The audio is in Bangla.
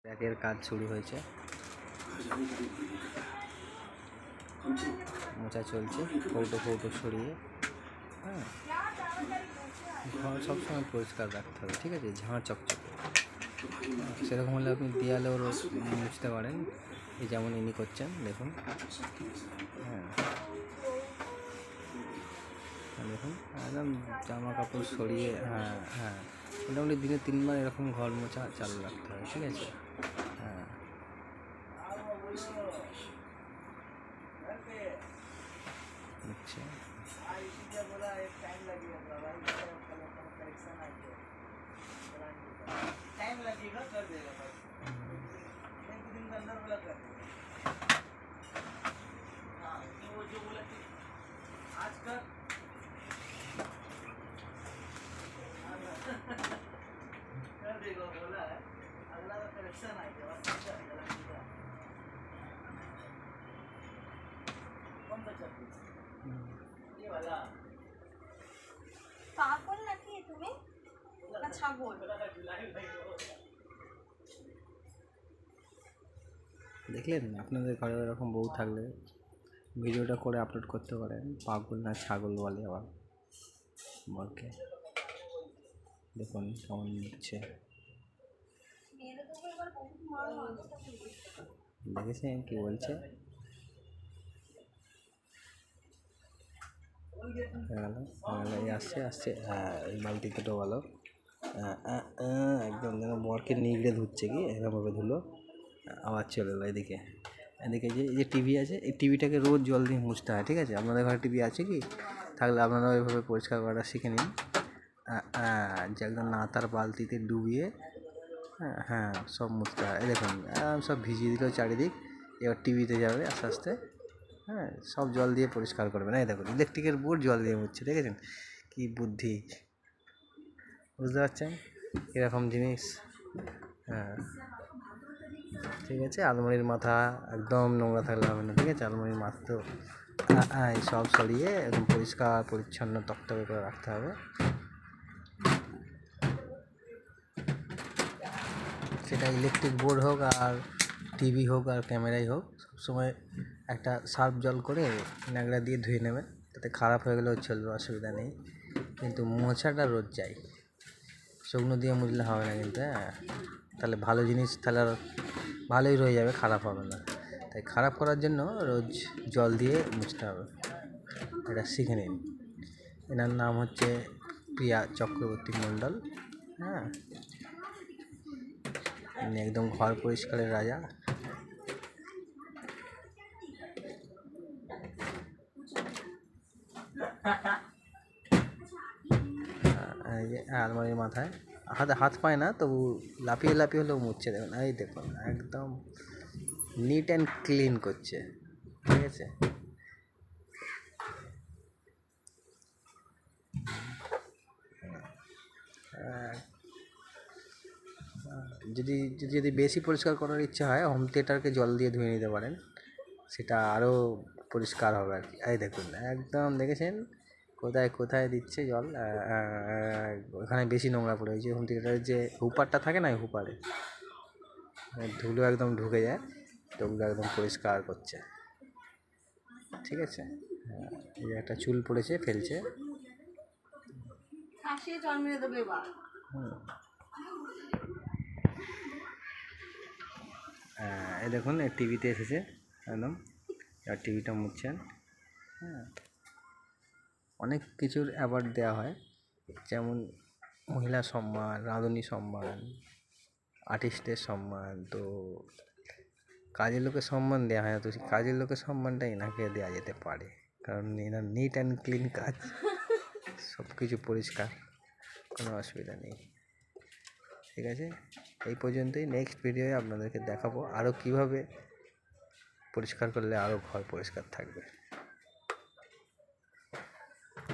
ব্যাগের কাজ শুরু হয়েছে, মোছা চলছে, কৌটো সরিয়ে। হ্যাঁ, ঘর সবসময় পরিষ্কার রাখতে হবে, ঠিক আছে, ঝাঁ চকচকে। সেরকম হলে আপনি দেয়ালেও মুছতে পারেন, এই যেমন ইনি করছেন, দেখুন। হ্যাঁ, দেখুন একদম জামা কাপড় সরিয়ে। হ্যাঁ হ্যাঁ, মোটামুটি দিনে 3 বার এরকম ঘর মোছা চালু রাখতে হবে, ঠিক আছে। হ্যাঁ, আচ্ছা, পাগল নাকি তুমি না ছাগল? দেখলেন, আপনাদের ঘরে এরকম বউ থাকলে ভিডিওটা করে আপলোড করতে পারেন। পাগল না ছাগল বলে আবার বরকে। দেখুন কেমন নিচ্ছে, দেখেছেন কি বলছে? আসছে আসছে, হ্যাঁ, এই বালতি দুটো ভালো। একদম যেন বরকে নিগড়ে ধুচ্ছে, কি এরকমভাবে ধুলো। আবার চলে এলো এদিকে। এদিকে যে টিভি আছে, এই টিভিটাকে রোজ জল দিয়ে মুছতে হয়, ঠিক আছে। আপনাদের ঘরে টিভি আছে কি? থাকলে আপনারা ওইভাবে পরিষ্কার করাটা শিখে নিন। যে একদম নাতার বালতিতে ডুবিয়ে, হ্যাঁ হ্যাঁ, সব মুছতে হয়। এই দেখুন সব ভিজিয়ে দিল চারিদিক। এবার টিভিতে যাবে আস্তে আস্তে। হ্যাঁ, সব জল দিয়ে পরিষ্কার করবে না। এই দেখুন ইলেকট্রিকের বোর্ড জল দিয়ে মুছছে, দেখেছেন কি বুদ্ধি? বুঝতে পারছেন এরকম জিনিস? হ্যাঁ, ঠিক আছে। আলমারির মাথা একদম নোংরা থাকলে হবে না, ঠিক আছে। আলমারির মাথা তো সব সরিয়ে একদম পরিষ্কার পরিচ্ছন্ন তকতকে করে রাখতে হবে। সেটা ইলেকট্রিক বোর্ড হোক, আর টিভি হোক, আর ক্যামেরাই হোক, সবসময় একটা সার্ফ জল করে ন্যাকড়া দিয়ে ধুয়ে নেবেন। তাতে খারাপ হয়ে গেলেও চলবে, অসুবিধা নেই। কিন্তু মোছাটা রোজ চাই। শুকনো দিয়ে মুছলে হবে না কিন্তু। হ্যাঁ, তাহলে ভালো জিনিস তাহলে আর ভালোই রয়ে যাবে, খারাপ হবে না। তাই খারাপ করার জন্য রোজ জল দিয়ে মুছতে হবে। এটা শিখে নিন। এনার নাম হচ্ছে প্রিয়া চক্রবর্তী মণ্ডল। হ্যাঁ, ইনি একদম ঘর পরিষ্কারের রাজা। আলমারির মাথায় হাত পায় না, তবু লাফিয়ে লাফিয়ে হলেও মুছছে। দেখুন, এই দেখুন একদম নিট অ্যান্ড ক্লিন করছে, ঠিক আছে। যদি যদি বেশি পরিষ্কার করার ইচ্ছা হয়, হোম থিয়েটারকে জল দিয়ে ধুয়ে নিতে পারেন, সেটা আরও পরিষ্কার হবে আর কি। এই দেখুন একদম, দেখেছেন কোথায় কোথায় দিচ্ছে জল। ওখানে বেশি নোংরা পড়ে গেছে। হোম থিয়েটারের যে হুপারটা থাকে না, হুপারে ধুলো একদম ঢুকে যায়, তো ওগুলো একদম পরিষ্কার করছে, ঠিক আছে। এই যে একটা চুল পড়েছে, ফেলছে। এই দেখুন টিভিতে এসেছে একদম, আর টিভিটা মুছছেন। হ্যাঁ, অনেক কিছুর অ্যাওয়ার্ড দেওয়া হয়, যেমন মহিলা সম্মান, রাঁধুনি সম্মান, আর্টিস্টের সম্মান। তো কাজের লোকের সম্মান দেওয়া হয় না, তো সেই কাজের লোকের সম্মানটা এনাকে দেওয়া যেতে পারে, কারণ এনার নিট অ্যান্ড ক্লিন কাজ, সব কিছু পরিষ্কার, কোনো অসুবিধা নেই, ঠিক আছে। এই পর্যন্তই। নেক্সট ভিডিওয়ে আপনাদেরকে দেখাবো আরও কীভাবে পরিষ্কার করলে আরও ঘর পরিষ্কার থাকবে।